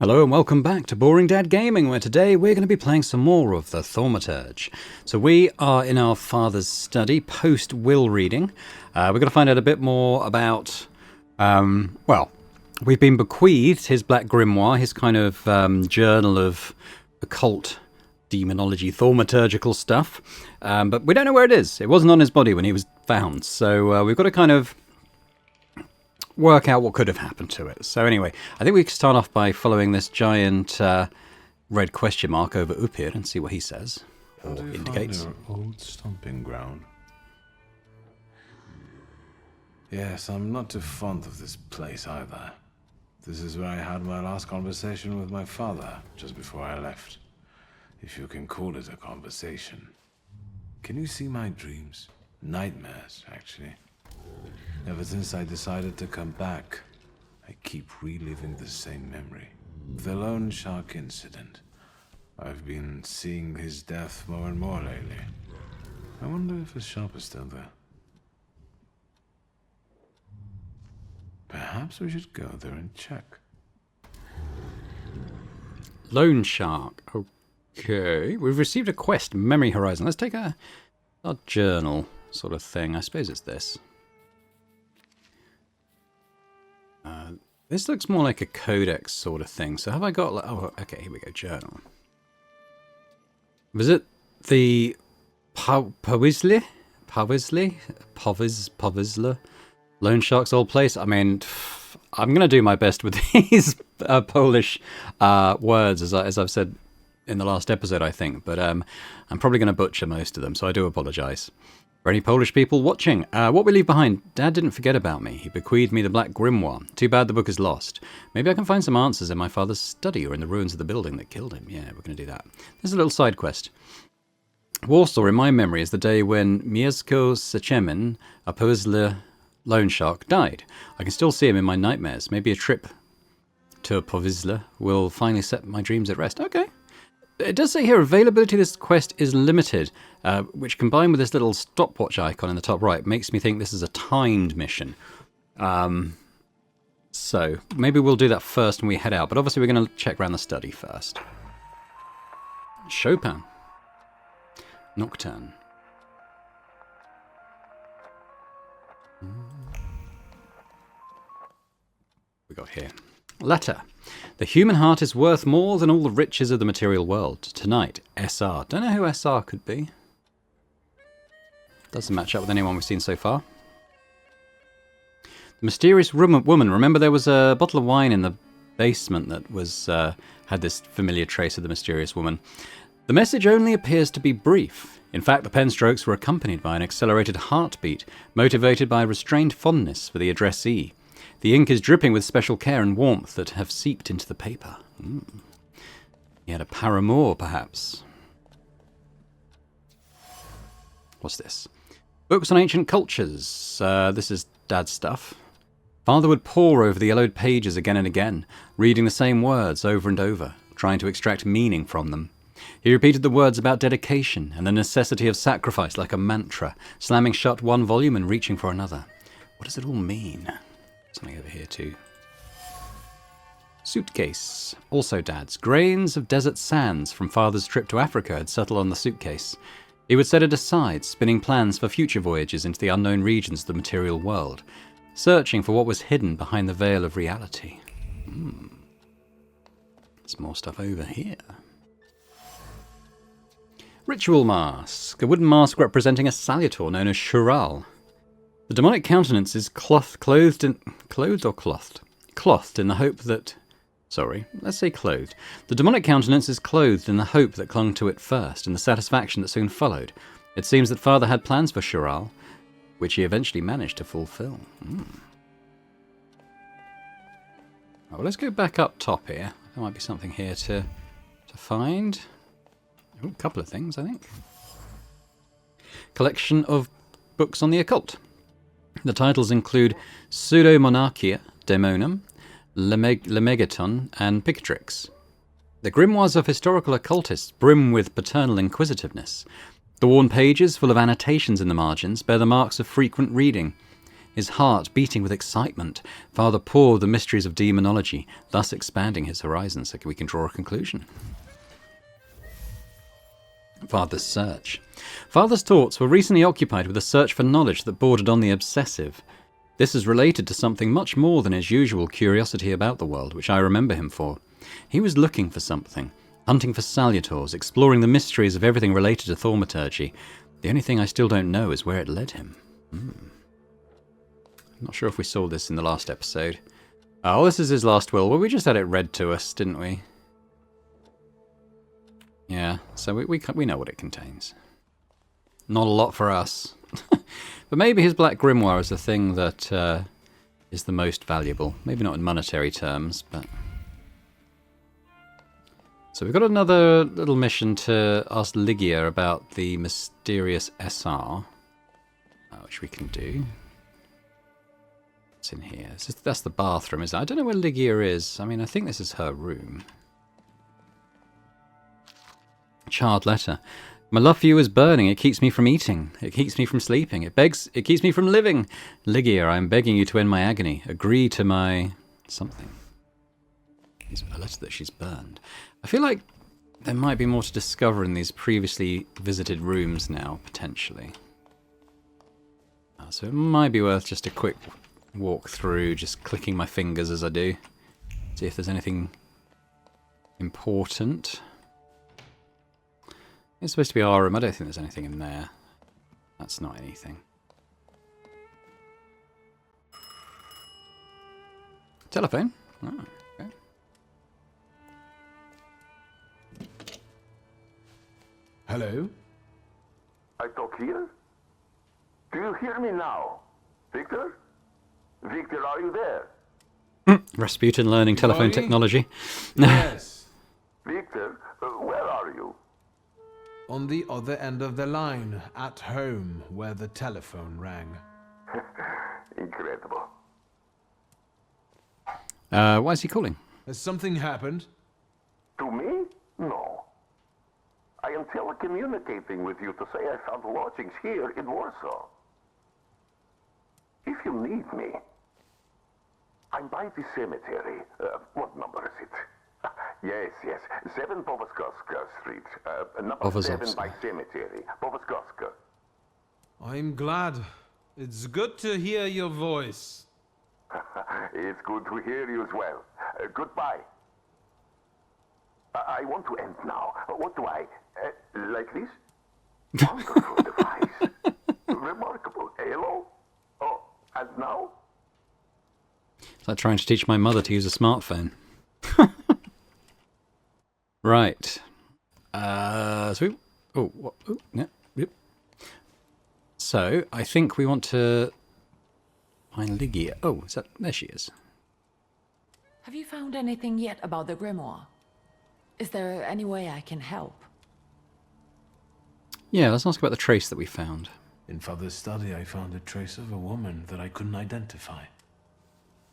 Hello and welcome back to Boring Dad Gaming, where today we're going to be playing some more of the Thaumaturge. So we are in our father's study, post-will reading. We're going to find out a bit more about, well, we've been bequeathed his Black Grimoire, his kind of journal of occult demonology, thaumaturgical stuff, but we don't know where it is. It wasn't on his body when he was found, so we've got to kind of work out what could have happened to it. So anyway, I think we can start off by following this giant red question mark over Upir and see what he says or indicates. Find our old stomping ground. Yes, I'm not too fond of this place either. This is where I had my last conversation with my father just before I left. If you can call it a conversation. Can you see my dreams? Nightmares, actually. Ever since I decided to come back, I keep reliving the same memory. The loan shark incident. I've been seeing his death more and more lately. I wonder if the shop is still there. Perhaps we should go there and check. Loan shark. Okay, we've received a quest, Memory Horizon. Let's take a journal sort of thing. I suppose it's this. This looks more like a codex sort of thing. So have I got... Oh, okay, here we go. Journal. Was it the Powisle Loan Shark's old place? I mean, I'm going to do my best with these Polish words, as I've said in the last episode, I think. But I'm probably going to butcher most of them, so I do apologise. For any Polish people watching, what we leave behind, Dad didn't forget about me. He bequeathed me the Black Grimoire. Too bad the book is lost. Maybe I can find some answers in my father's study or in the ruins of the building that killed him. Yeah, we're going to do that. There's a little side quest. Warsaw, in my memory, is the day when Mieszko Sechemin, a Powisle loan shark, died. I can still see him in my nightmares. Maybe a trip to Powisle will finally set my dreams at rest. Okay. It does say here, availability of this quest is limited, which combined with this little stopwatch icon in the top right makes me think this is a timed mission. So maybe we'll do that first when we head out, but obviously we're going to check around the study first. Chopin. Nocturne. We got here. Letter. The human heart is worth more than all the riches of the material world. Tonight, SR. Don't know who SR could be. Doesn't match up with anyone we've seen so far. The mysterious woman. Remember there was a bottle of wine in the basement that was had this familiar trace of the mysterious woman. The message only appears to be brief. In fact, the pen strokes were accompanied by an accelerated heartbeat, motivated by restrained fondness for the addressee. The ink is dripping with special care and warmth that have seeped into the paper. He had a paramour, perhaps. What's this? Books on ancient cultures. This is Dad's stuff. Father would pore over the yellowed pages again and again, reading the same words over and over, trying to extract meaning from them. He repeated the words about dedication and the necessity of sacrifice like a mantra, slamming shut one volume and reaching for another. What does it all mean? Something over here too. Suitcase. Also Dad's. Grains of desert sands from Father's trip to Africa had settled on the suitcase. He would set it aside, spinning plans for future voyages into the unknown regions of the material world, searching for what was hidden behind the veil of reality. There's more stuff over here. Ritual mask. A wooden mask representing a salutor known as Shural. The demonic countenance is clothed in the hope that... Sorry, let's say clothed. The demonic countenance is clothed in the hope that clung to it first, and the satisfaction that soon followed. It seems that Father had plans for Shural, which he eventually managed to fulfill. Well, let's go back up top here. There might be something here to find. Oh, a couple of things, I think. Collection of books on the occult. The titles include Pseudo-Monarchia, Daemonum, Lemegeton, and Pictrix. The grimoires of historical occultists brim with paternal inquisitiveness. The worn pages, full of annotations in the margins, bear the marks of frequent reading. his heart beating with excitement. Father poured the mysteries of demonology, thus expanding his horizons so we can draw a conclusion. Father's search. Father's thoughts were recently occupied with a search for knowledge that bordered on the obsessive. This is related to something much more than his usual curiosity about the world, which I remember him for. He was looking for something, hunting for salutors, exploring the mysteries of everything related to thaumaturgy. The only thing I still don't know is where it led him. I'm not sure if we saw this in the last episode. Oh, this is his last will. Well, we just had it read to us, didn't we? Yeah, so we know what it contains. Not a lot for us. But maybe his Black Grimoire is the thing that is the most valuable. Maybe not in monetary terms, but... So we've got another little mission to ask Ligia about the mysterious SR, which we can do. What's in here? That's the bathroom, isn't it? I don't know where Ligia is. I mean, I think this is her room. Charred letter. My love for you is burning. It keeps me from eating. It keeps me from sleeping. It keeps me from living. Ligia, I am begging you to end my agony. Agree to my... something. It's a letter that she's burned. I feel like there might be more to discover in these previously visited rooms now, potentially. So it might be worth just a quick walk through, just clicking my fingers as I do. See if there's anything important. It's supposed to be our room. I don't think there's anything in there. That's not anything. Telephone? Oh, okay. Hello? I talk here? Do you hear me now? Wiktor? Wiktor, are you there? Rasputin learning telephone technology. Yes. Wiktor, where are you? On the other end of the line, at home, where the telephone rang. Incredible. Why is he calling? Has something happened? To me? No. I am telecommunicating with you to say I found lodgings here in Warsaw. If you need me, I'm by the cemetery. What number is it? Yes, 7 Powaskowska Street. Number 7 by cemetery. Powaskowska. I'm glad. It's good to hear your voice. It's good to hear you as well. Goodbye. I want to end now. What do I... like this? Wonderful device. Remarkable. Hello? Oh, and now? It's like trying to teach my mother to use a smartphone. Right. So yep. So I think we want to find Ligia. Oh, is that there? She is. Have you found anything yet about the grimoire? Is there any way I can help? Yeah, let's ask about the trace that we found. In Father's study, I found a trace of a woman that I couldn't identify.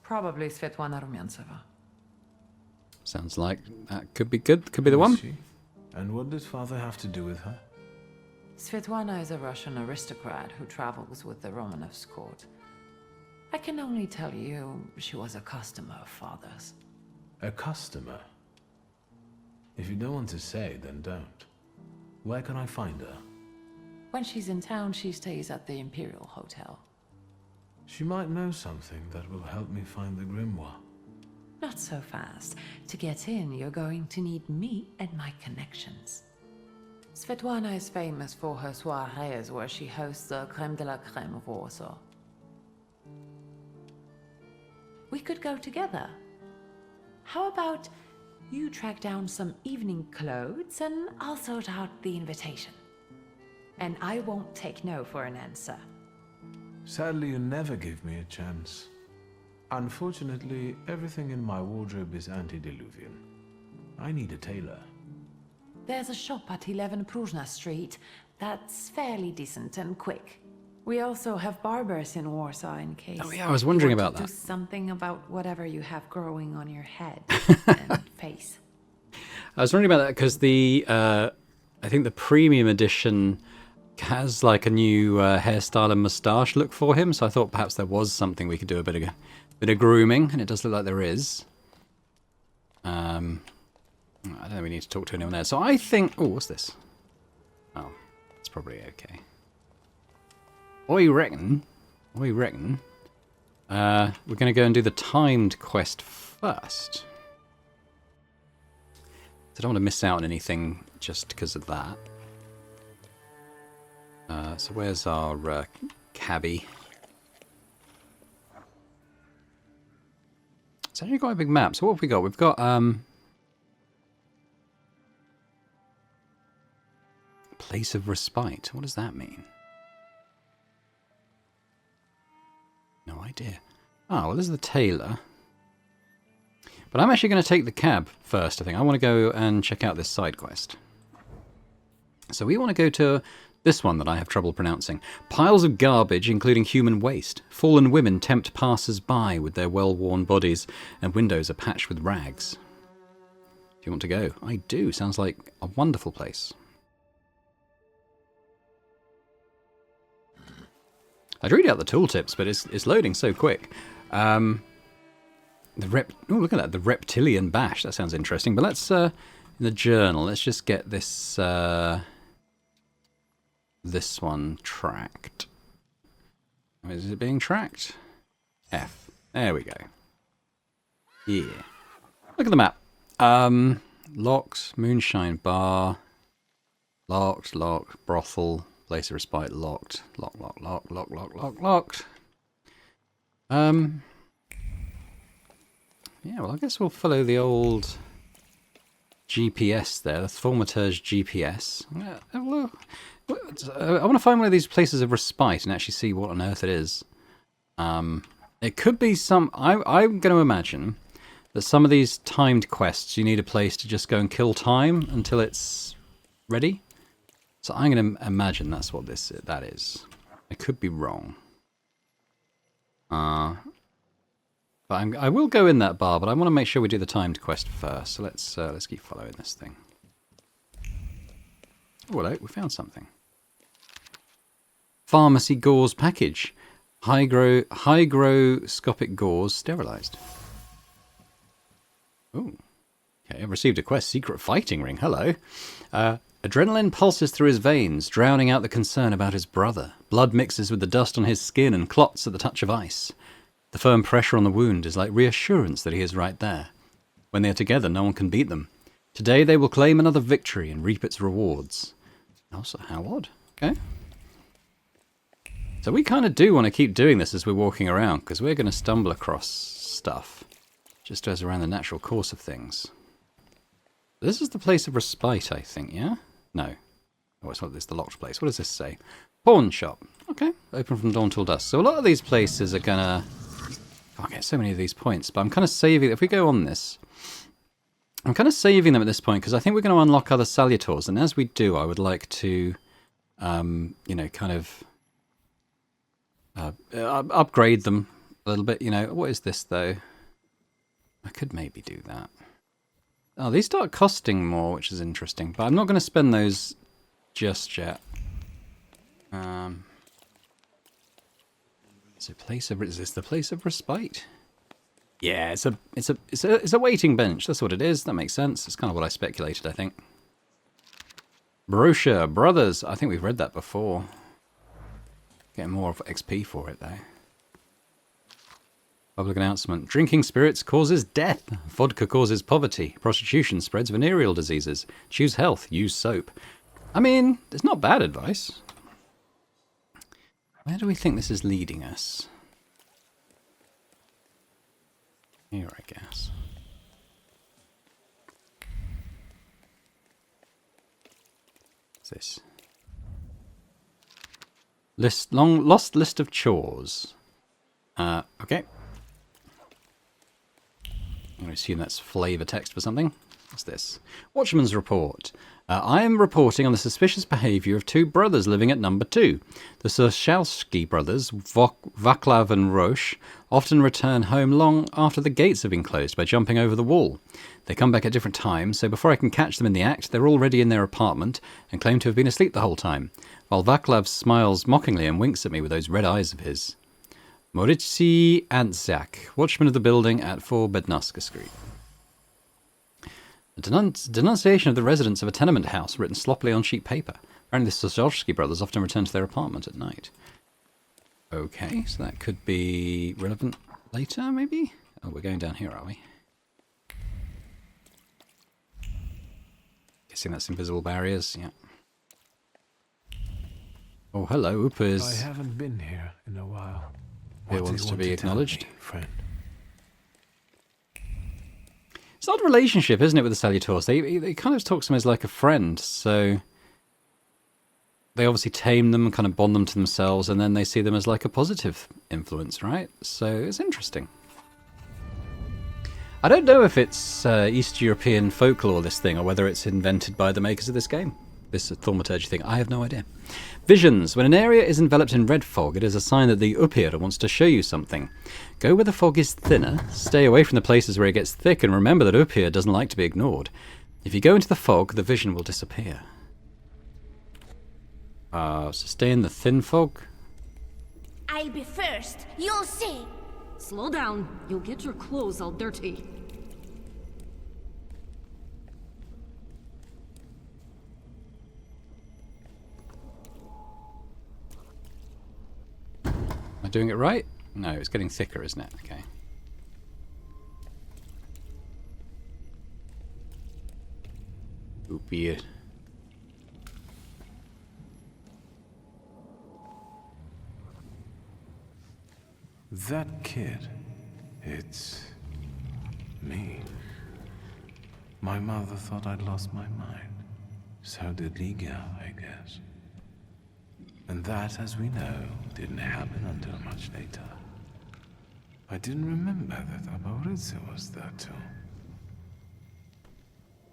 Probably Svetlana Rumyantseva. Sounds like that could be good. Could be the Who one. is she? And what does Father have to do with her? Svetlana is a Russian aristocrat who travels with the Romanovs' court. I can only tell you she was a customer of Father's. A customer? If you don't want to say, then don't. Where can I find her? When she's in town, she stays at the Imperial Hotel. She might know something that will help me find the grimoire. Not so fast. To get in, you're going to need me and my connections. Svetlana is famous for her soirees where she hosts the crème de la crème of Warsaw. We could go together. How about you track down some evening clothes and I'll sort out the invitation. And I won't take no for an answer. Sadly, you never give me a chance. Unfortunately, everything in my wardrobe is antediluvian. I need a tailor. There's a shop at 11 Pruzhna Street that's fairly decent and quick. We also have barbers in Warsaw in case. Oh yeah, I was wondering you want about to that. Do something about whatever you have growing on your head and face. I was wondering about that because the I think the premium edition has like a new hairstyle and moustache look for him, so I thought perhaps there was something we could do a bit of grooming, and it does look like there is. I don't think we need to talk to anyone there. So I think... Oh, what's this? Oh, it's probably okay. What do you reckon? What do you reckon? We're going to go and do the timed quest first. So I don't want to miss out on anything just because of that. So where's our cabbie? It's actually quite a big map. So what have we got? We've got place of respite. What does that mean? No idea. Oh, well, this is the tailor. But I'm actually going to take the cab first, I think. I want to go and check out this side quest. So we want to go to this one that I have trouble pronouncing. Piles of garbage, including human waste. Fallen women tempt passers-by with their well-worn bodies, and windows are patched with rags. Do you want to go? I do. Sounds like a wonderful place. I'd read out the tooltips, but it's loading so quick. Oh, look at that. The reptilian bash. That sounds interesting. But let's, in the journal, let's just get this, this one tracked. Is it being tracked? F. There we go. Yeah. Look at the map. Locked, moonshine bar, locked, brothel, place of respite, locked, locked. Yeah, well, I guess we'll follow the old GPS there, the Thaumaturge GPS. I want to find one of these places of respite and actually see what on earth it is. It could be some... I'm going to imagine that some of these timed quests, you need a place to just go and kill time until it's ready. So I'm going to imagine that's what that is. I could be wrong. But I will go in that bar, but I want to make sure we do the timed quest first. So let's keep following this thing. Oh, hello, we found something. Pharmacy gauze package. Hygroscopic gauze sterilized. Oh, okay. I've received a quest. Secret fighting ring. Hello. Adrenaline pulses through his veins, drowning out the concern about his brother. Blood mixes with the dust on his skin and clots at the touch of ice. The firm pressure on the wound is like reassurance that he is right there. When they are together, no one can beat them. Today they will claim another victory and reap its rewards. Also, how odd. Okay. So we kind of do want to keep doing this as we're walking around, because we're going to stumble across stuff. Just as around the natural course of things. This is the place of respite, I think, yeah? No. Oh, it's not this, the locked place. What does this say? Pawn shop. Okay. Open from dawn till dusk. So a lot of these places are going to... I get so many of these points, but I'm kind of saving... If we go on this, I'm kind of saving them at this point, because I think we're going to unlock other salutors, and as we do, I would like to, you know, kind of upgrade them a little bit. You know, what is this, though? I could maybe do that. Oh, these start costing more, which is interesting, but I'm not going to spend those just yet. Is this the place of respite? Yeah, it's a waiting bench. That's what it is. That makes sense. It's kind of what I speculated, I think. Brochure, brothers. I think we've read that before. Getting more of XP for it, though. Public announcement. Drinking spirits causes death. Vodka causes poverty. Prostitution spreads venereal diseases. Choose health. Use soap. I mean, it's not bad advice. Where do we think this is leading us? Here, I guess. What's this? Lost list of chores. Okay. I'm going to assume that's flavor text for something. What's this? Watchman's report. I am reporting on the suspicious behaviour of two brothers living at number 2. The Soshalski brothers, Vaclav and Roche, often return home long after the gates have been closed by jumping over the wall. They come back at different times, so before I can catch them in the act, they're already in their apartment and claim to have been asleep the whole time, while Vaclav smiles mockingly and winks at me with those red eyes of his. Moritzi Antzak, watchman of the building at 4 Bednarska Street. A denunciation of the residents of a tenement house written sloppily on sheet paper. Apparently the Soshalski brothers often return to their apartment at night. Okay, so that could be relevant later, maybe? Oh, we're going down here, are we? Guessing that's invisible barriers, yeah. Oh, hello, Upas. I haven't been here in a while. It wants to be acknowledged. Friend. It's an odd relationship, isn't it, with the Salutors? They kind of talk to them as like a friend, so they obviously tame them and kind of bond them to themselves, and then they see them as like a positive influence, right? So it's interesting. I don't know if it's East European folklore, this thing, or whether it's invented by the makers of this game. This thaumaturge thing, I have no idea. Visions. When an area is enveloped in red fog, it is a sign that the Upir wants to show you something. Go where the fog is thinner, stay away from the places where it gets thick, and remember that Upir doesn't like to be ignored. If you go into the fog, the vision will disappear. So stay in the thin fog? I'll be first, you'll see. Slow down, you'll get your clothes all dirty. Am I doing it right? No, it's getting thicker, isn't it? Okay. Upir. That kid, it's me. My mother thought I'd lost my mind. So did Liga, I guess. And that, as we know, didn't happen until much later. I didn't remember that Aboritsa was there too.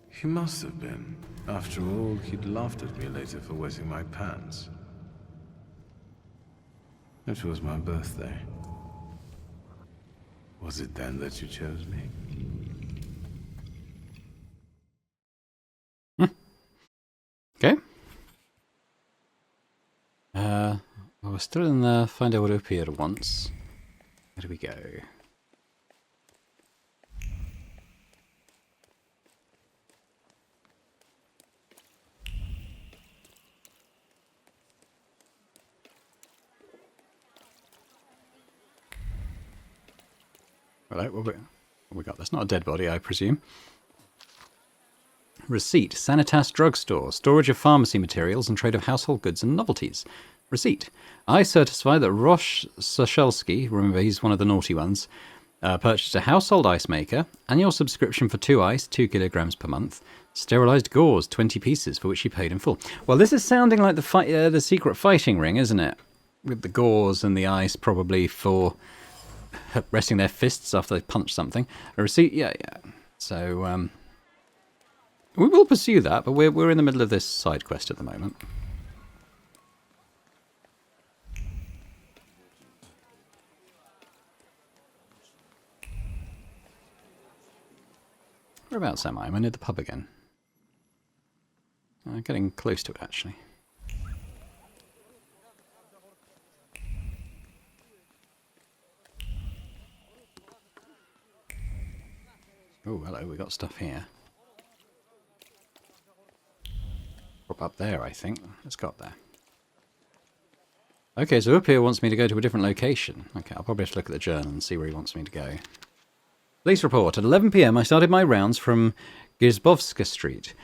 He must have been. After all, he'd laughed at me later for wetting my pants. It was my birthday. Was it then that you chose me? Okay. Well, we're still in the find out what Upir wants. Where do we go? Hello, what we got? That's not a dead body, I presume. Receipt. Sanitas Drugstore. Storage of pharmacy materials and trade of household goods and novelties. Receipt. I certify that Rosh Soshalski, remember he's one of the naughty ones, purchased a household ice maker, annual subscription for 2 ice, 2 kilograms per month, sterilized gauze, 20 pieces, for which he paid in full. Well, this is sounding like the secret fighting ring, isn't it? With the gauze and the ice, probably for resting their fists after they punch something. A receipt, yeah. So, we will pursue that, but we're in the middle of this side quest at the moment. Whereabouts am I? Am I near the pub again? Getting close to it, actually. Oh, hello, we got stuff here. Up there, I think. Let's go up there. Okay, so up here wants me to go to a different location. Okay, I'll probably have to look at the journal and see where he wants me to go. Police report. At 11 PM, I started my rounds from Gizbovska Street.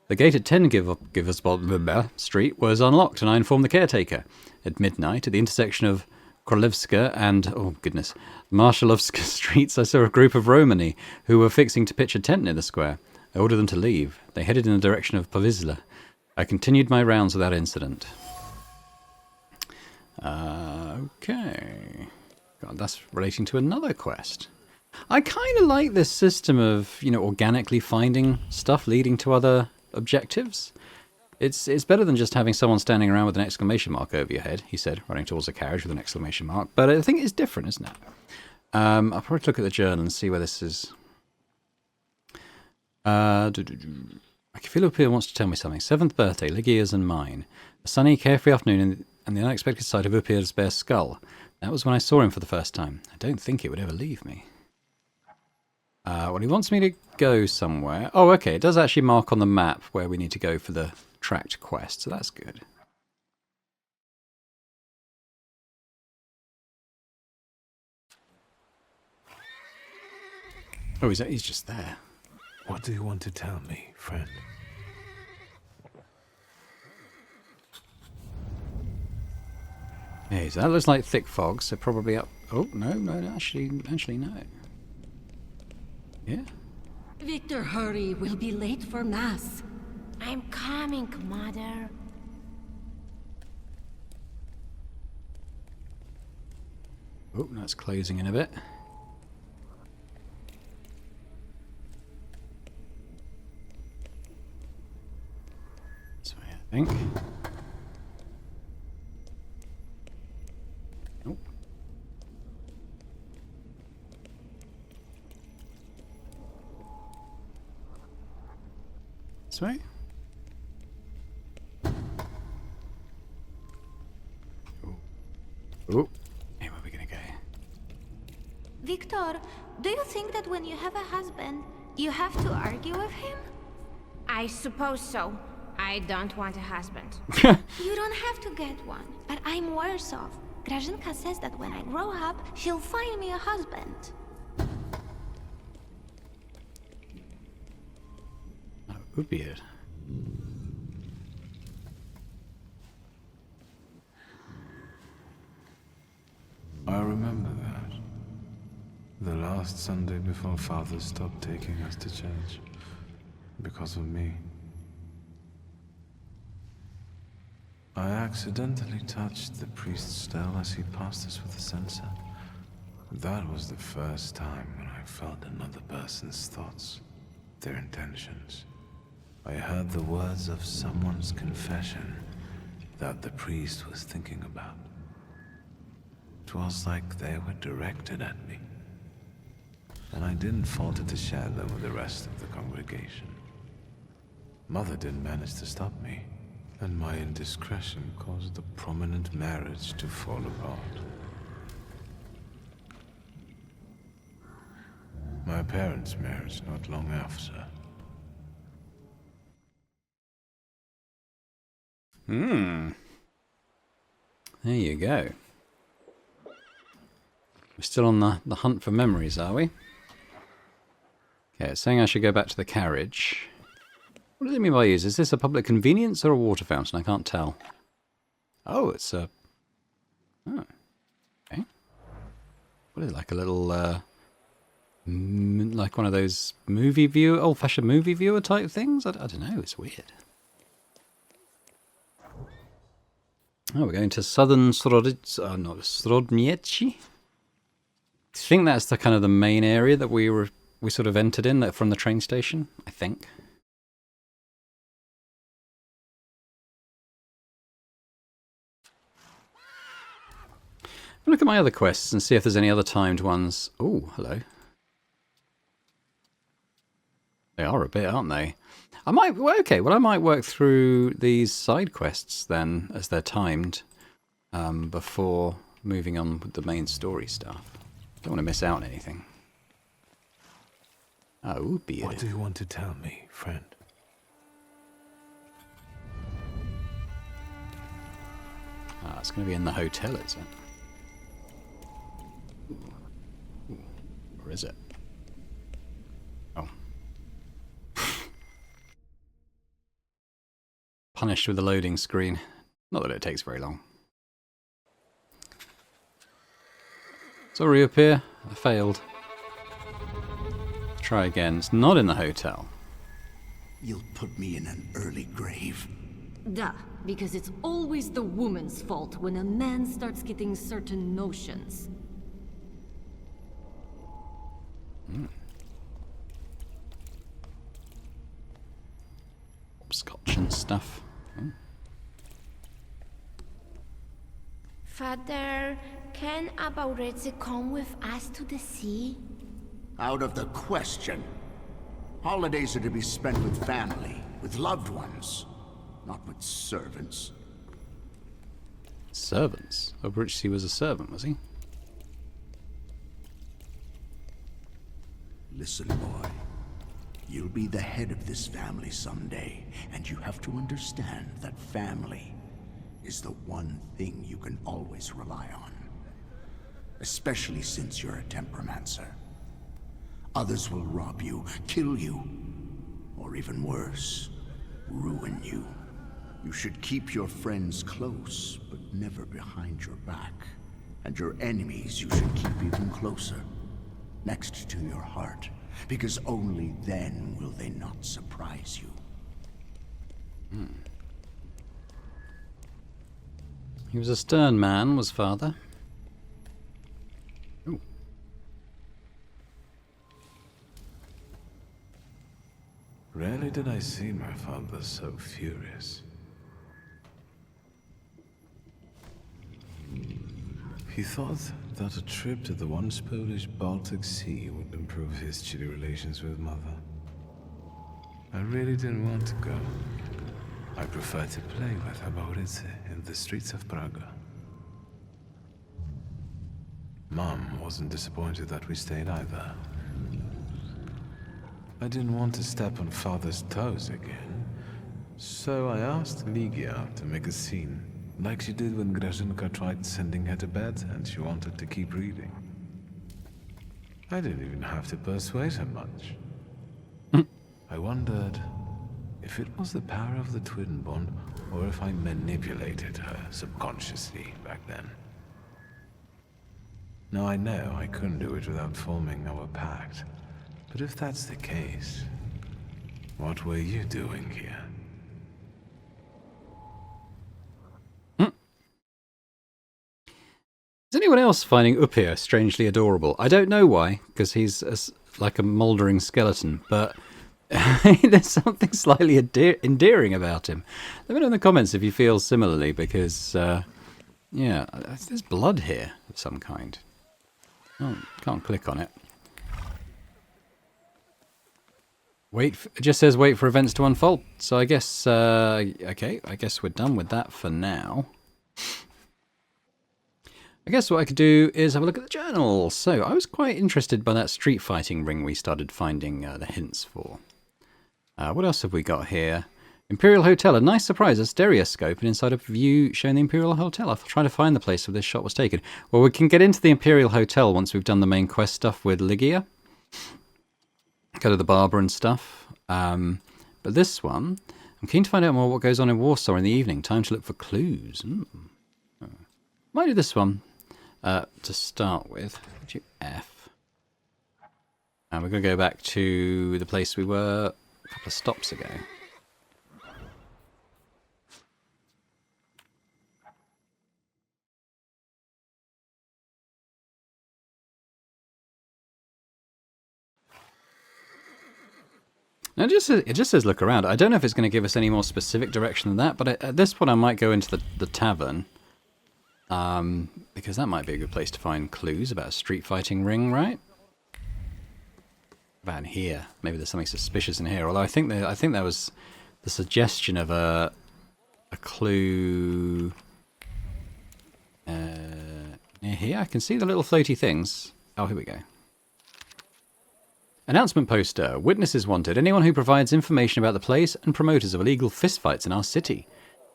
The gate at 10 Gizbovska Street was unlocked, and I informed the caretaker. At midnight, at the intersection of Krolevska and, oh goodness, Marshalovska Streets, I saw a group of Romani who were fixing to pitch a tent near the square. I ordered them to leave. They headed in the direction of Povizla. I continued my rounds without incident. Okay. God, that's relating to another quest. I kind of like this system of, organically finding stuff leading to other objectives. It's better than just having someone standing around with an exclamation mark over your head, he said, running towards a carriage with an exclamation mark. But I think it's different, isn't it? I'll probably look at the journal and see where this is. Philippa wants to tell me something. 7th birthday, Ligia's and mine. A sunny, carefree afternoon and the unexpected sight of Upir's bare skull. That was when I saw him for the first time. I don't think it would ever leave me. Well, he wants me to go somewhere. Oh, okay, it does actually mark on the map where we need to go for the tracked quest, so that's good. Oh, he's just there. What do you want to tell me, friend? Hey, so that looks like thick fog, so probably up... Oh, no, actually, no. Yeah. Wiktor, hurry. We'll be late for Mass. I'm coming, Mother. Oh, that's closing in a bit. This way, I think. Nope. This way. Oh. Hey, where are we gonna go? Wiktor, do you think that when you have a husband, you have to argue with him? I suppose so. I don't want a husband. You don't have to get one, but I'm worse off. Grażynka says that when I grow up, she'll find me a husband. Oh, would be it. I remember that. The last Sunday before Father stopped taking us to church. Because of me. I accidentally touched the priest's stele as he passed us with a censer. That was the first time when I felt another person's thoughts, their intentions. I heard the words of someone's confession that the priest was thinking about. It was like they were directed at me. And I didn't falter to share them with the rest of the congregation. Mother didn't manage to stop me, and my indiscretion caused the prominent marriage to fall apart. My parents' marriage not long after. There you go. We're still on the hunt for memories, are we? Okay, it's saying I should go back to the carriage. What does it mean by use? Is this a public convenience or a water fountain? I can't tell. Oh, it's a... Oh. Okay. What is it, like a little... like one of those movie viewer, old-fashioned movie viewer type things? I don't know, it's weird. Oh, we're going to southern Srodnieci? I think that's the kind of the main area that we sort of entered in from the train station, I think. Look at my other quests and see if there's any other timed ones. Oh, hello. They are a bit, aren't they? I might work through these side quests then, as they're timed, before moving on with the main story stuff. Don't want to miss out on anything. Oh, beard. What do you want to tell me, friend? Ah, it's going to be in the hotel, is it? Ooh. Where is it? Oh. Punished with the loading screen. Not that it takes very long. Sorry, up here. I failed. Try again. It's not in the hotel. You'll put me in an early grave. Duh, because it's always the woman's fault when a man starts getting certain notions. Scotch and stuff. Father, can Abauretse come with us to the sea? Out of the question. Holidays are to be spent with family, with loved ones, not with servants. Servants? Abauretse was a servant, was he? Listen, boy. You'll be the head of this family someday, and you have to understand that family is the one thing you can always rely on. Especially since you're a temperomancer. Others will rob you, kill you, or even worse, ruin you. You should keep your friends close, but never behind your back. And your enemies you should keep even closer, next to your heart. Because only then will they not surprise you. He was a stern man, was father. Ooh. Rarely did I see my father so furious. He thought that a trip to the once Polish Baltic Sea would improve his chilly relations with Mother. I really didn't want to go. I preferred to play with Abauretse in the streets of Prague. Mom wasn't disappointed that we stayed either. I didn't want to step on Father's toes again, so I asked Ligia to make a scene. Like she did when Grażynka tried sending her to bed and she wanted to keep reading. I didn't even have to persuade her much. I wondered if it was the power of the twin bond or if I manipulated her subconsciously back then. Now I know I couldn't do it without forming our pact, but if that's the case, what were you doing here? Is anyone else finding Upir strangely adorable? I don't know why, because he's like a mouldering skeleton, but there's something slightly endearing about him. Let me know in the comments if you feel similarly, because, yeah, there's blood here of some kind. Oh, can't click on it. It just says wait for events to unfold, so I guess, okay, I guess we're done with that for now. I guess what I could do is have a look at the journal. So I was quite interested by that street fighting ring we started finding the hints for. What else have we got here? Imperial Hotel, a nice surprise, a stereoscope, and inside a view showing the Imperial Hotel. I'll try to find the place where this shot was taken. Well, we can get into the Imperial Hotel once we've done the main quest stuff with Ligia. Go to the barber and stuff. But this one, I'm keen to find out more what goes on in Warsaw in the evening. Time to look for clues. Might do this one. To start with, F. And we're going to go back to the place we were a couple of stops ago. Now it just says look around. I don't know if it's going to give us any more specific direction than that, but at this point I might go into the tavern. Because that might be a good place to find clues about a street fighting ring, right? About in here. Maybe there's something suspicious in here. Although I think there was the suggestion of a clue near here. I can see the little floaty things. Oh, here we go. Announcement poster. Witnesses wanted. Anyone who provides information about the place and promoters of illegal fistfights in our city.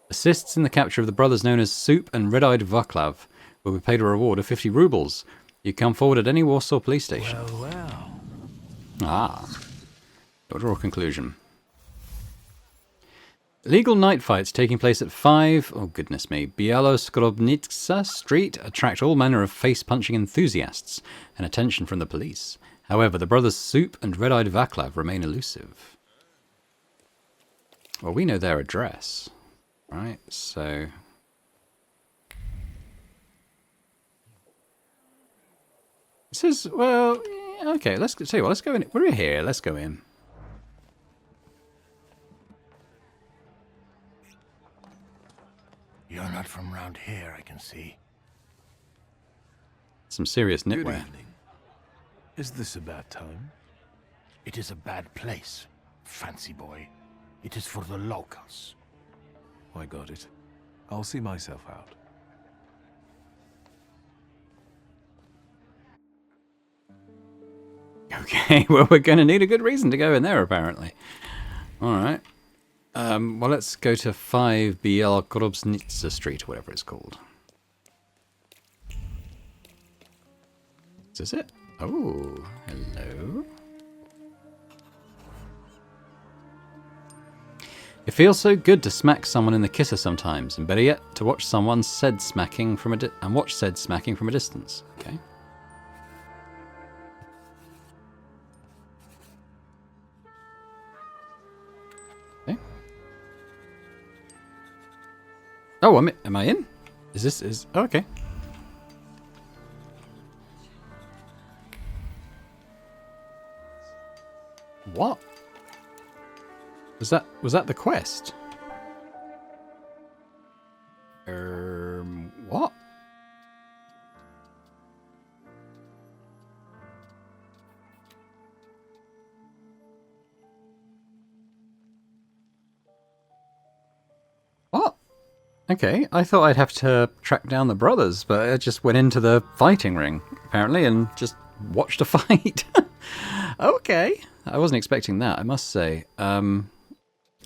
Assists in the capture of the brothers known as Soup and Red-Eyed Vaclav will be paid a reward of 50 rubles. You come forward at any Warsaw police station. Well. Ah. Don't draw a conclusion. Illegal night fights taking place at 5, oh goodness me, Białoskrobnica Street attract all manner of face-punching enthusiasts and attention from the police. However, the brothers Soup and Red-Eyed Vaclav remain elusive. Well, we know their address. Right, so it says, well, Okay, let's tell you what, let's go in. We're here, let's go in. You're not from round here, I can see. Some serious Good knitwear. evening. Is this a bad time? It is a bad place, fancy boy. It is for the locals. I got it. I'll see myself out. Okay, well, we're going to need a good reason to go in there, apparently. Alright. Well, let's go to 5 Bielorobnitsa Street, whatever it's called. Is this it? Oh, hello. It feels so good to smack someone in the kisser sometimes, and better yet, to watch someone said smacking from a distance. Okay. Okay. Oh, am I in? Oh, okay. What? Was that the quest? What? What? Okay, I thought I'd have to track down the brothers, but I just went into the fighting ring, apparently, and just watched a fight. Okay. I wasn't expecting that, I must say.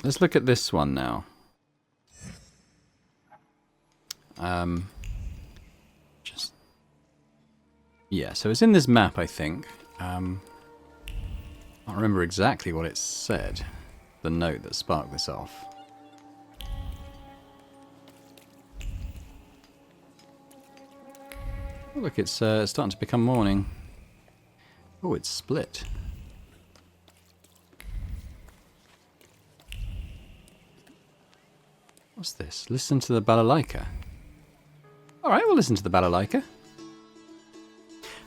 Let's look at this one now. Yeah, so it's in this map, I think. I can't remember exactly what it said. The note that sparked this off. Oh, look, it's starting to become morning. Oh, it's split. What's this? Listen to the balalaika. Alright, we'll listen to the balalaika.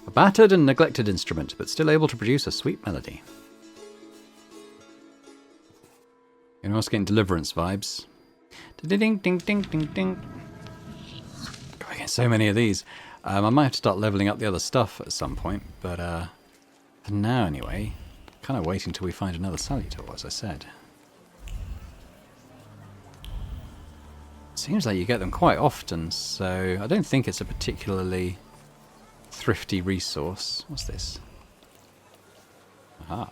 A battered and neglected instrument, but still able to produce a sweet melody. You're also getting Deliverance vibes. Ding ding ding ding ding. God, I get so many of these. I might have to start leveling up the other stuff at some point, but for now anyway, kind of waiting till we find another Salutor, as I said. Seems like you get them quite often, so I don't think it's a particularly thrifty resource. What's this? Aha.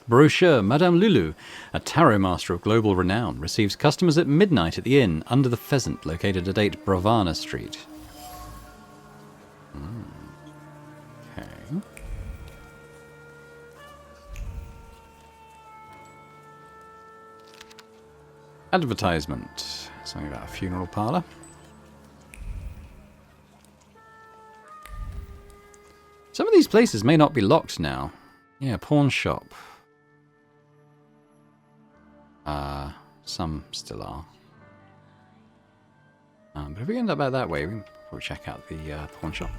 Brochure. Madame Lulu, a tarot master of global renown, receives customers at midnight at the inn Under the Pheasant, located at 8 Bravana Street. Okay. Advertisement. Something about a funeral parlour. Some of these places may not be locked now. Yeah, pawn shop. Some still are. But if we end up out that way, we can probably check out the pawn shop.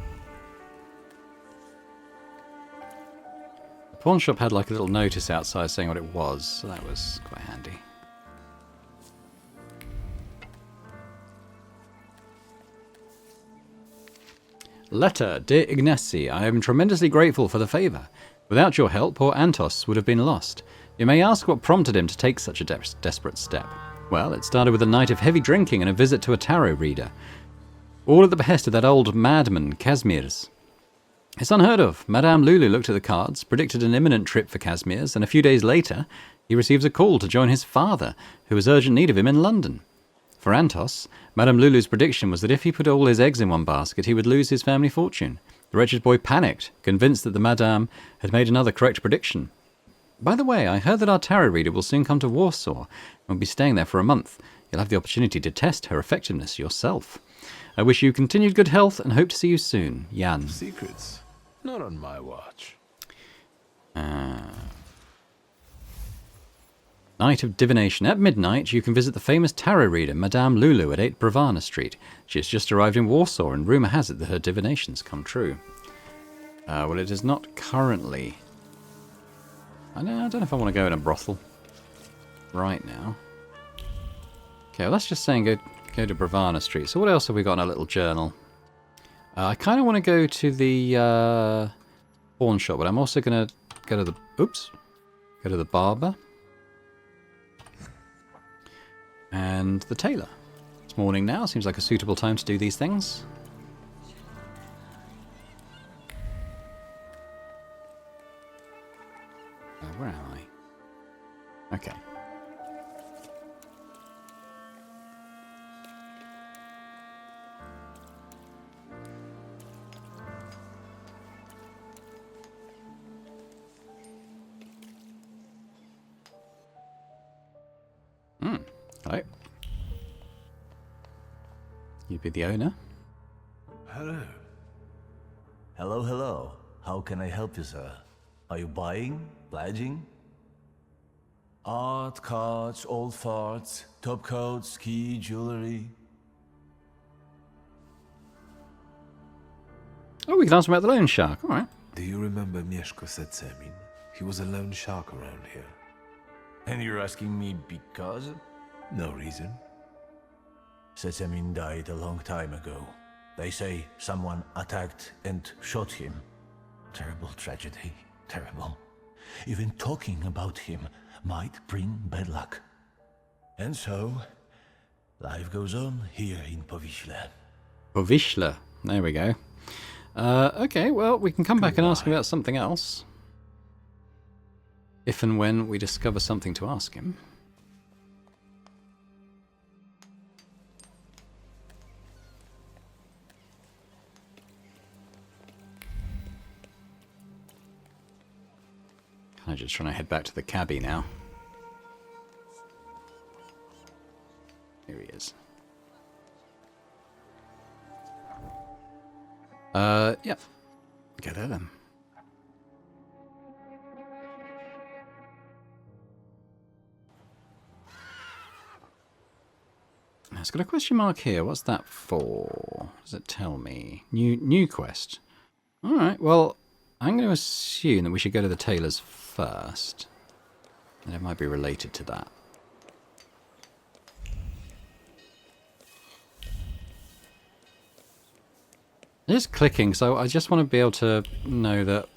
The pawn shop had like a little notice outside saying what it was, so that was quite handy. Letter. Dear Ignacy, I am tremendously grateful for the favour. Without your help, poor Antos would have been lost. You may ask what prompted him to take such a desperate step. Well, it started with a night of heavy drinking and a visit to a tarot reader. All at the behest of that old madman, Kazmir's. It's unheard of. Madame Lulu looked at the cards, predicted an imminent trip for Kazmir's, and a few days later, he receives a call to join his father, who was urgent need of him in London. For Antos, Madame Lulu's prediction was that if he put all his eggs in one basket, he would lose his family fortune. The wretched boy panicked, convinced that the Madame had made another correct prediction. By the way, I heard that our tarot reader will soon come to Warsaw and will be staying there for a month. You'll have the opportunity to test her effectiveness yourself. I wish you continued good health and hope to see you soon. Jan. Secrets? Not on my watch. Night of Divination. At midnight, you can visit the famous tarot reader, Madame Lulu, at 8 Bravana Street. She has just arrived in Warsaw, and rumour has it that her divinations come true. Well, it is not currently. I don't know if I want to go in a brothel right now. Okay, well, let's just say go to Bravana Street. So what else have we got in our little journal? I kind of want to go to the pawn shop, but I'm also going to go to the... Oops. Go to the barber. And the tailor. It's morning now. Seems like a suitable time to do these things. Where am I? Okay. Hello. You'd be the owner? Hello. Hello, hello. How can I help you, sir? Are you buying? Pledging? Art, cards, old farts, top coats, key, jewelry. Oh, we can ask him about the loan shark. All right. Do you remember Mieszko Setsemin? He was a lone shark around here. And you're asking me because? No reason. Setsemin died a long time ago. They say someone attacked and shot him. Terrible tragedy. Terrible. Even talking about him might bring bad luck. And so, life goes on here in Powiśle. Powiśle. There we go. Okay, well, we can come back and ask him about something else. If and when we discover something to ask him. I'm just trying to head back to the cabbie now. Here he is. Yep. Go there then. It's got a question mark here. What's that for? Does it tell me? New quest. Alright, well, I'm going to assume that we should go to the tailor's first. And it might be related to that. Just clicking, so I just want to be able to know that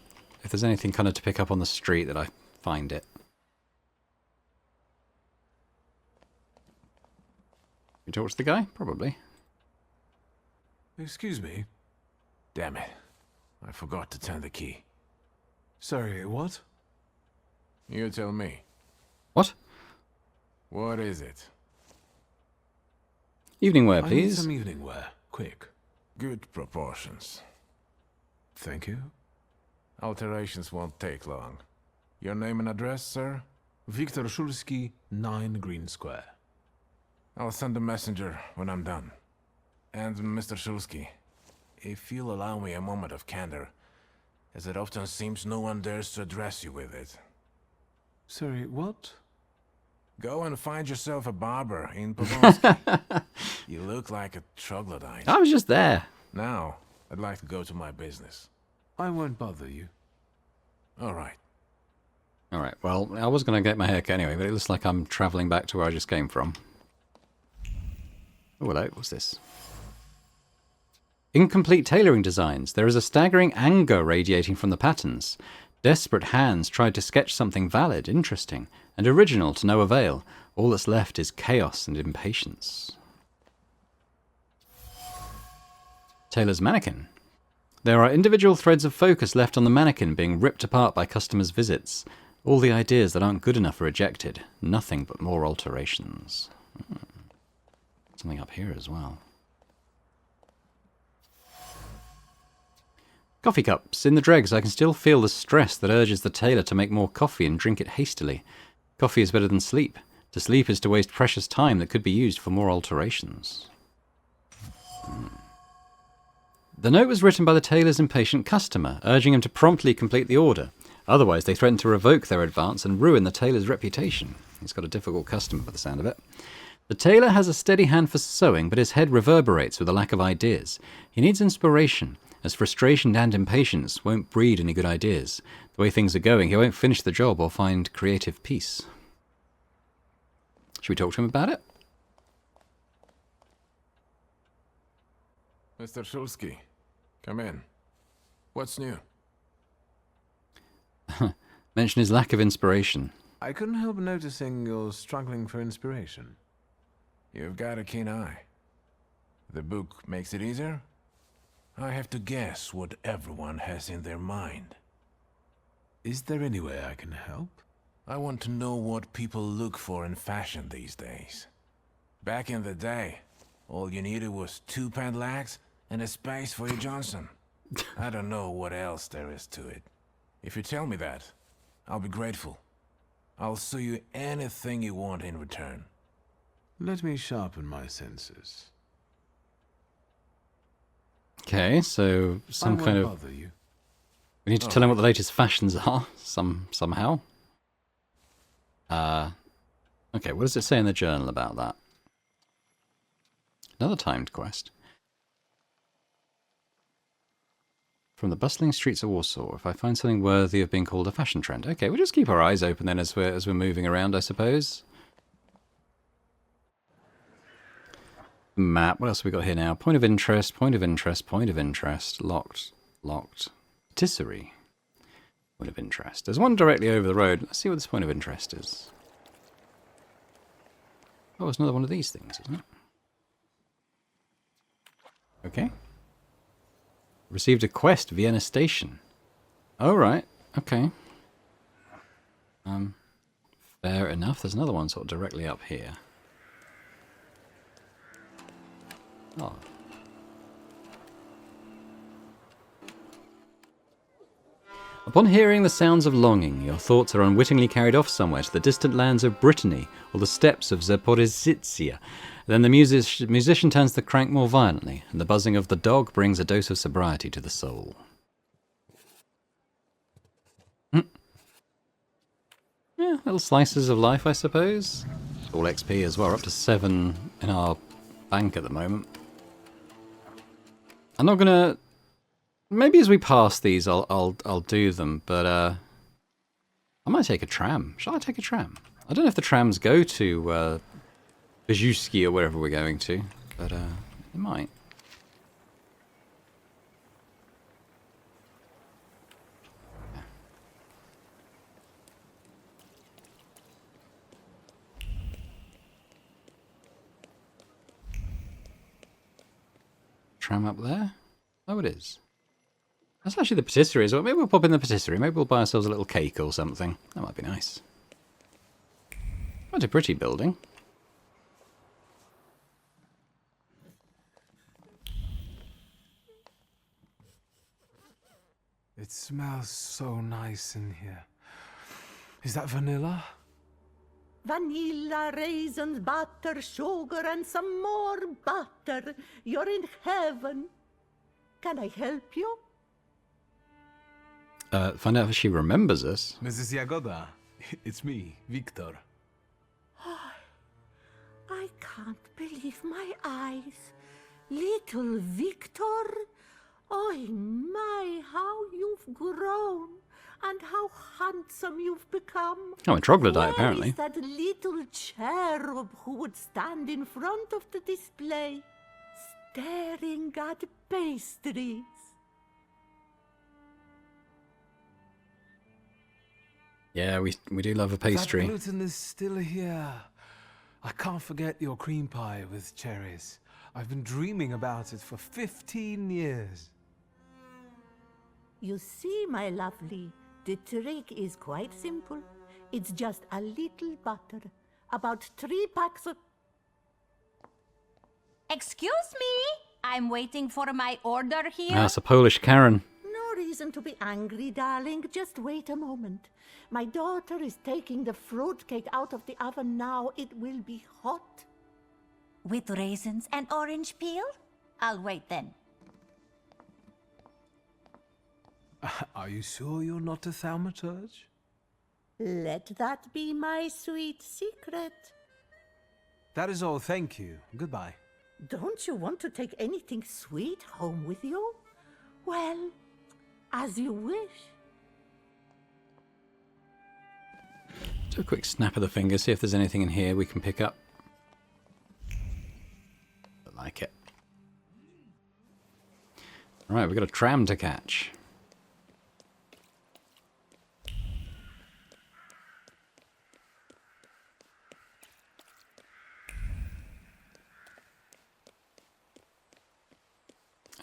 if there's anything kind of to pick up on the street that I find it. You talk to the guy? Probably. Excuse me. Damn it. I forgot to turn the key. Sorry, what? You tell me. What? What is it? Evening wear, I need please. some evening wear. Quick. Good proportions. Thank you. Alterations won't take long. Your name and address, sir? Wiktor Szulski, 9 Green Square. I'll send a messenger when I'm done. And Mr. Szulski, if you'll allow me a moment of candor, as it often seems no one dares to address you with it. Sorry, what? Go and find yourself a barber in Pomorski. You look like a troglodyte. I was just there. Now, I'd like to go to my business. I won't bother you. All right. Alright, well, I was going to get my haircut anyway, but it looks like I'm travelling back to where I just came from. Oh, hello, what's this? Incomplete tailoring designs. There is a staggering anger radiating from the patterns. Desperate hands tried to sketch something valid, interesting, and original to no avail. All that's left is chaos and impatience. Tailor's mannequin. There are individual threads of focus left on the mannequin being ripped apart by customers' visits. All the ideas that aren't good enough are rejected. Nothing but more alterations. Something up here as well. Coffee cups. In the dregs, I can still feel the stress that urges the tailor to make more coffee and drink it hastily. Coffee is better than sleep. To sleep is to waste precious time that could be used for more alterations. The note was written by the tailor's impatient customer, urging him to promptly complete the order. Otherwise, they threatened to revoke their advance and ruin the tailor's reputation. He's got a difficult customer by the sound of it. The tailor has a steady hand for sewing, but his head reverberates with a lack of ideas. He needs inspiration, as frustration and impatience won't breed any good ideas. The way things are going, he won't finish the job or find creative peace. Should we talk to him about it? Mr. Shulsky, come in. What's new? Mention his lack of inspiration. I couldn't help noticing you're struggling for inspiration. You've got a keen eye. The book makes it easier? I have to guess what everyone has in their mind. Is there any way I can help? I want to know what people look for in fashion these days. Back in the day, all you needed was 2 padlocks and a space for your Johnson. I don't know what else there is to it. If you tell me that, I'll be grateful. I'll sew you anything you want in return. Let me sharpen my senses. Okay, so some kind of... bother you. We need to tell him what the latest fashions are, somehow. Okay, what does it say in the journal about that? Another timed quest. From the bustling streets of Warsaw, if I find something worthy of being called a fashion trend. Okay, we'll just keep our eyes open then as we're moving around, I suppose. Map, what else have we got here now? Point of interest, point of interest, point of interest, locked, locked. Patisserie. Point of interest. There's one directly over the road. Let's see what this point of interest is. Oh, it's another one of these things, isn't it? Okay. Received a quest, Vienna Station. Oh, right. Okay. Fair enough. There's another one sort of directly up here. Oh. Upon hearing the sounds of longing, your thoughts are unwittingly carried off somewhere to the distant lands of Brittany or the steppes of Zaporizhzhia. Then the musician turns the crank more violently, and the buzzing of the dog brings a dose of sobriety to the soul. Yeah, little slices of life, I suppose. All XP as well. We're up to 7 in our bank at the moment. I'm not gonna... Maybe as we pass these, I'll do them, but I might take a tram. Shall I take a tram? I don't know if the trams go to Bijouski or wherever we're going to, but it might. Yeah. Tram up there? Oh, it is. That's actually the patisserie as well. Maybe we'll pop in the patisserie. Maybe we'll buy ourselves a little cake or something. That might be nice. Quite a pretty building. It smells so nice in here. Is that vanilla? Vanilla, raisins, butter, sugar, and some more butter. You're in heaven. Can I help you? Find out if she remembers us. Mrs. Jagoda, it's me, Wiktor. I can't believe my eyes. Little Wiktor? Oh my, how you've grown. And how handsome you've become. Oh, a troglodyte, apparently. Where is that little cherub who would stand in front of the display, staring at pastries? Yeah, we do love a pastry. That gluten is still here. I can't forget your cream pie with cherries. I've been dreaming about it for 15 years. You see, my lovely, the trick is quite simple. It's just a little butter, about 3 packs of... Excuse me? I'm waiting for my order here. That's a Polish Karen. No reason to be angry, darling. Just wait a moment. My daughter is taking the fruitcake out of the oven now. It will be hot. With raisins and orange peel? I'll wait then. Are you sure you're not a thaumaturge? Let that be my sweet secret. That is all, thank you. Goodbye. Don't you want to take anything sweet home with you? Well, as you wish. Do a quick snap of the finger, see if there's anything in here we can pick up. I like it. Right, we've got a tram to catch.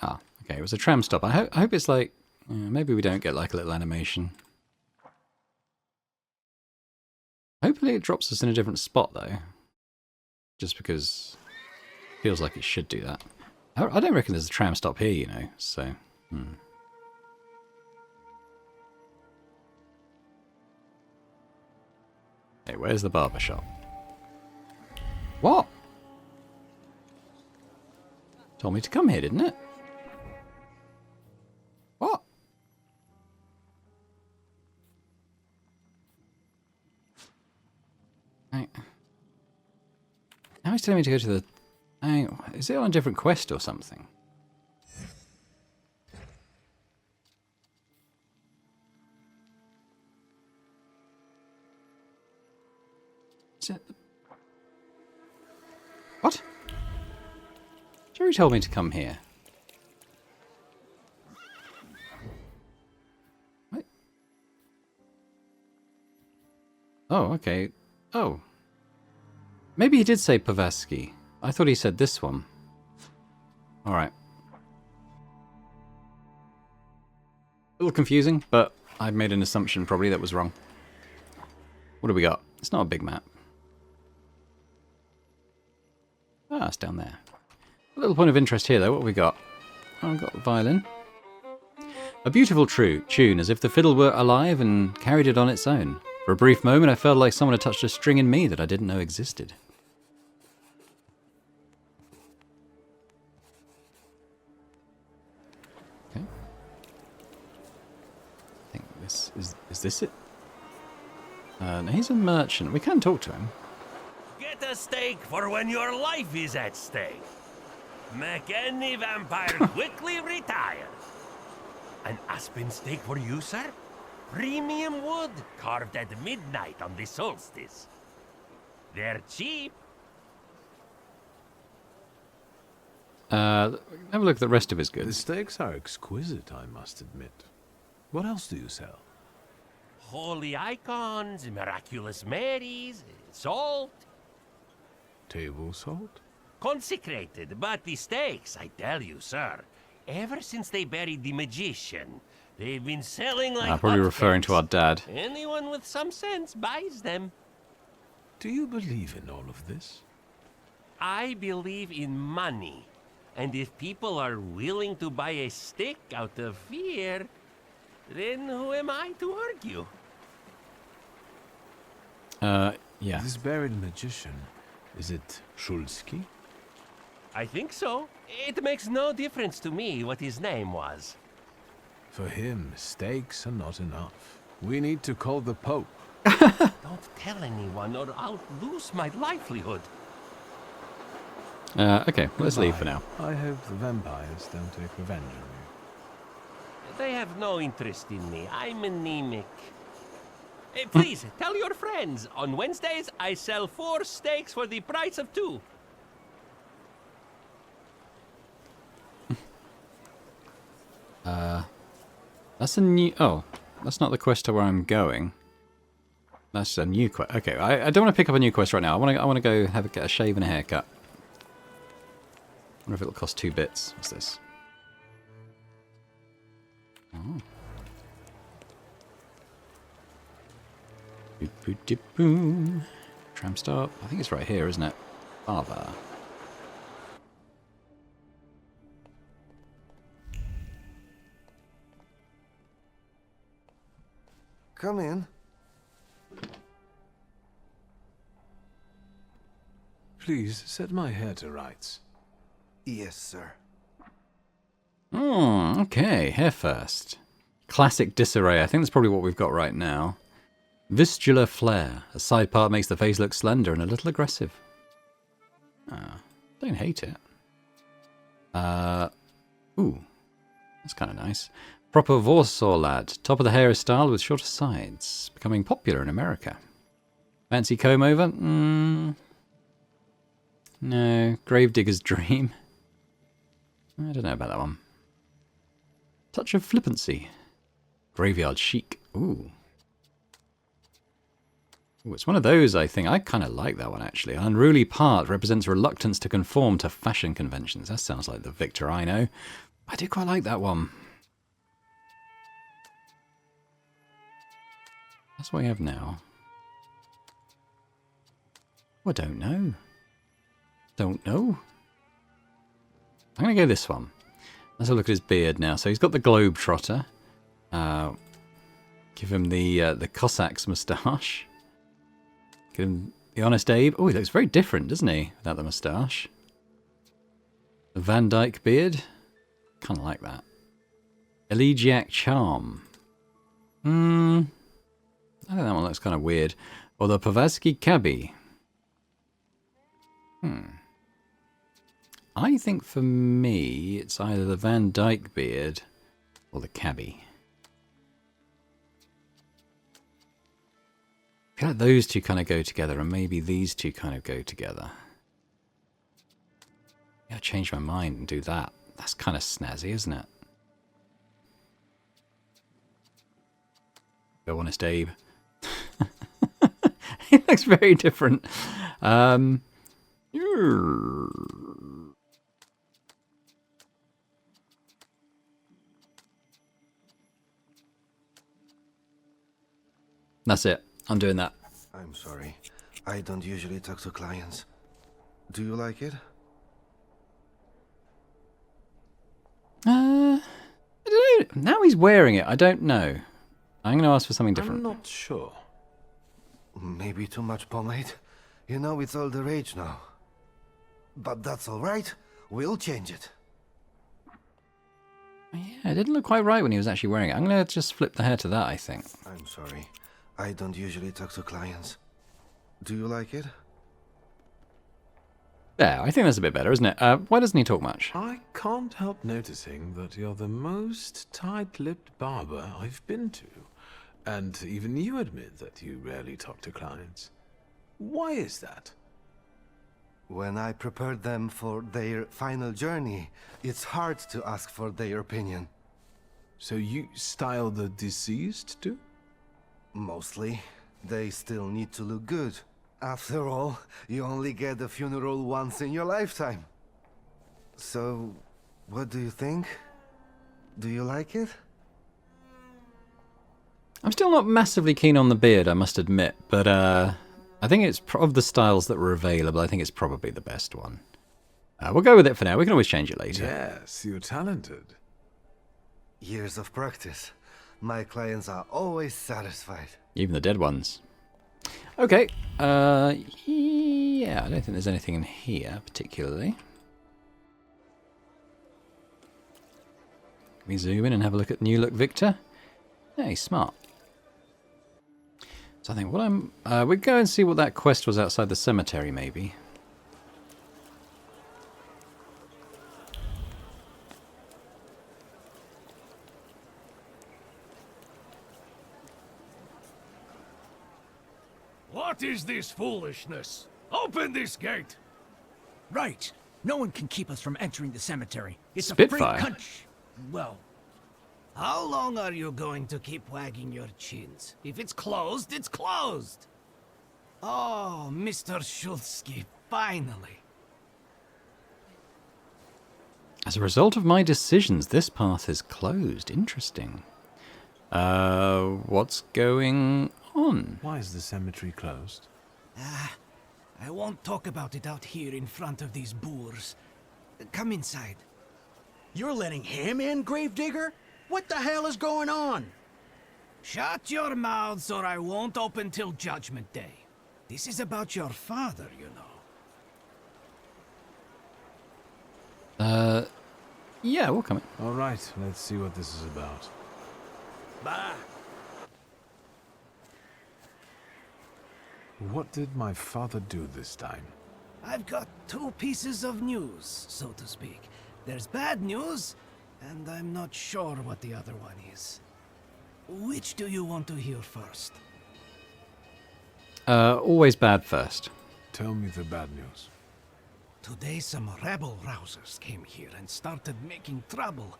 Ah, okay, it was a tram stop. I hope it's like... maybe we don't get like a little animation. Hopefully it drops us in a different spot, though. Just because it feels like it should do that. I don't reckon there's a tram stop here, you know, so... Hey, where's the barber shop? What? Told me to come here, didn't it? What? Right. Now he's telling me to go to the... is it on a different quest or something? Is it... What? Jerry told me to come here. What? Oh, okay. Oh. Maybe he did say Pavaski. I thought he said this one. Alright. A little confusing, but I made an assumption probably that was wrong. What do we got? It's not a big map. Ah, it's down there. A little point of interest here, though. What have we got? Oh, I've got a violin. A beautiful tune, as if the fiddle were alive and carried it on its own. For a brief moment, I felt like someone had touched a string in me that I didn't know existed. Okay. I think this is this it? No, he's a merchant. We can talk to him. Get a steak for when your life is at stake. Make any vampire quickly retire. An aspen steak for you, sir? Premium wood, carved at midnight on the solstice. They're cheap. Have a look at the rest of his goods. The steaks are exquisite, I must admit. What else do you sell? Holy icons, miraculous Marys, salt. Table salt? Consecrated, but the steaks, I tell you, sir, ever since they buried the magician, they've been selling like probably referring to our dad. Anyone with some sense buys them. Do you believe in all of this? I believe in money. And if people are willing to buy a stick out of fear, then who am I to argue? Yeah. This buried magician, is it Shulsky? I think so. It makes no difference to me what his name was. For him, steaks are not enough. We need to call the Pope. Don't tell anyone or I'll lose my livelihood. Okay, let's leave for now. I hope the vampires don't take revenge on you. They have no interest in me. I'm anemic. Please, tell your friends. On Wednesdays, I sell 4 steaks for the price of 2. That's a new... Oh, that's not the quest to where I'm going. That's a new quest. Okay, I don't want to pick up a new quest right now. I want to go get a shave and a haircut. I wonder if it'll cost 2 bits. What's this? Oh. Boop, boop, dip, boom. Tram stop. I think it's right here, isn't it? Barber. Come in. Please, set my hair to rights. Yes, sir. Okay. Hair first. Classic disarray. I think that's probably what we've got right now. Vistula flare. A side part makes the face look slender and a little aggressive. Don't hate it. Ooh. That's kind of nice. Proper Warsaw lad. Top of the hairstyle with shorter sides. Becoming popular in America. Fancy comb over? No. Gravedigger's dream. I don't know about that one. Touch of flippancy. Graveyard chic. Ooh. Ooh, it's one of those, I think. I kind of like that one, actually. An unruly part represents reluctance to conform to fashion conventions. That sounds like the Wiktor I know. I do quite like that one. That's what we have now. Oh, I don't know. Don't know. I'm going to go this one. Let's have a look at his beard now. So he's got the Globetrotter. Give him the Cossack's moustache. Give him the Honest Abe. Oh, he looks very different, doesn't he? Without the moustache. The Van Dyke beard. Kind of like that. Elegiac Charm. I think that one looks kind of weird. Or the Pavatsky Cabby. I think for me, it's either the Van Dyke beard or the Cabby. I feel like those two kind of go together, and maybe these two kind of go together. Yeah, change my mind and do that. That's kind of snazzy, isn't it? Go Honest Abe. He looks very different. That's it. I'm doing that. I'm sorry. I don't usually talk to clients. Do you like it? I don't know. Now he's wearing it. I don't know. I'm going to ask for something different. I'm not sure. Maybe too much pomade. You know, it's all the rage now. But that's all right. We'll change it. Yeah, it didn't look quite right when he was actually wearing it. I'm going to just flip the hair to that, I think. I'm sorry. I don't usually talk to clients. Do you like it? Yeah, I think that's a bit better, isn't it? Why doesn't he talk much? I can't help noticing that you're the most tight-lipped barber I've been to. And even you admit that you rarely talk to clients. Why is that? When I prepared them for their final journey, it's hard to ask for their opinion. So you style the deceased too? Mostly. They still need to look good. After all, you only get a funeral once in your lifetime. So, what do you think? Do you like it? I'm still not massively keen on the beard, I must admit, but I think it's of the styles that were available, I think it's probably the best one. We'll go with it for now. We can always change it later. Yes, you're talented. Years of practice. My clients are always satisfied. Even the dead ones. Okay. Yeah, I don't think there's anything in here particularly. Can we zoom in and have a look at new look Wiktor? Yeah, he's smart. So I think what we'd go and see what that quest was outside the cemetery, maybe. What is this foolishness? Open this gate! Right. No one can keep us from entering the cemetery. It's Spitfire. a free country. Well, how long are you going to keep wagging your chins? If it's closed, it's closed! Oh, Mr. Shulsky, finally. As a result of my decisions, this path is closed. Interesting. What's going on? Why is the cemetery closed? I won't talk about it out here in front of these boors. Come inside. You're letting him in, Gravedigger? What the hell is going on? Shut your mouths or I won't open till Judgment Day. This is about your father, you know. Yeah, we'll come in. All right, let's see what this is about. Bah! What did my father do this time? I've got two pieces of news, so to speak. There's bad news, and I'm not sure what the other one is. Which do you want to hear first? Always bad first. Tell me the bad news. Today some rabble-rousers came here and started making trouble.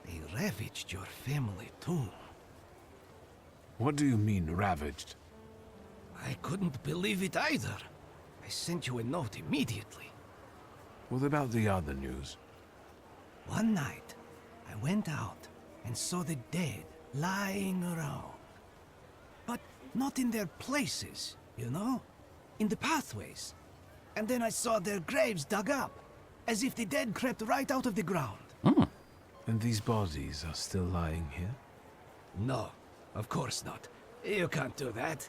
They ravaged your family tomb. What do you mean, ravaged? I couldn't believe it either. I sent you a note immediately. What about the other news? One night, I went out and saw the dead lying around. But not in their places, you know? In the pathways. And then I saw their graves dug up, as if the dead crept right out of the ground. And these bodies are still lying here? No, of course not. You can't do that.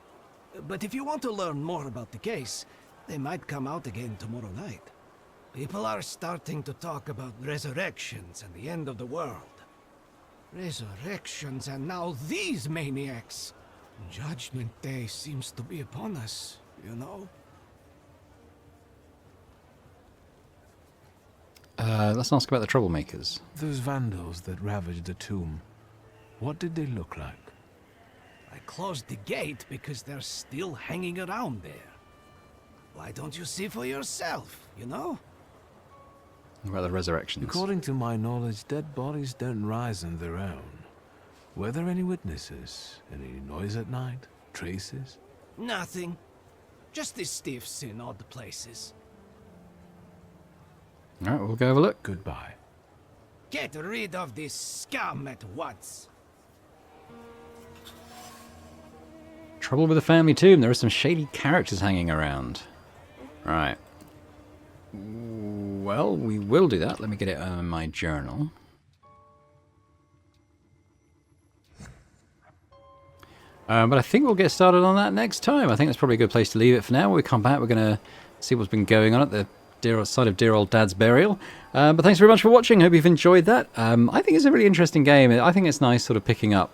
But if you want to learn more about the case, they might come out again tomorrow night. People are starting to talk about resurrections and the end of the world. Resurrections and now these maniacs. Judgment Day seems to be upon us, you know? Let's ask about the troublemakers. Those vandals that ravaged the tomb, what did they look like? I closed the gate because they're still hanging around there. Why don't you see for yourself, you know? What about the resurrections? According to my knowledge, dead bodies don't rise on their own. Were there any witnesses? Any noise at night? Traces? Nothing. Just the stiffs in odd places. Alright, we'll go have a look. Goodbye. Get rid of this scum at once. Trouble with the family tomb. There are some shady characters hanging around. Right. Well, we will do that. Let me get it in my journal. But I think we'll get started on that next time. I think that's probably a good place to leave it for now. When we come back, we're going to see what's been going on at the site of dear old Dad's burial. But thanks very much for watching. Hope you've enjoyed that. I think it's a really interesting game. I think it's nice sort of picking up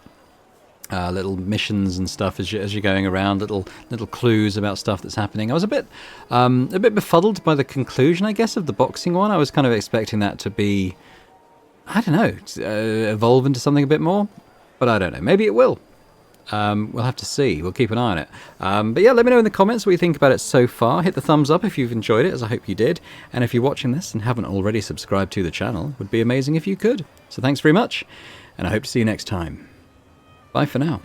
little missions and stuff as you're going around, little clues about stuff that's happening. I was a bit befuddled by the conclusion, I guess, of the boxing one. I was kind of expecting that to be, I don't know, evolve into something a bit more, but I don't know. Maybe it will. We'll have to see. We'll keep an eye on it. But yeah, let me know in the comments what you think about it so far. Hit the thumbs up if you've enjoyed it, as I hope you did. And if you're watching this and haven't already subscribed to the channel, it would be amazing if you could. So thanks very much, and I hope to see you next time. Bye for now.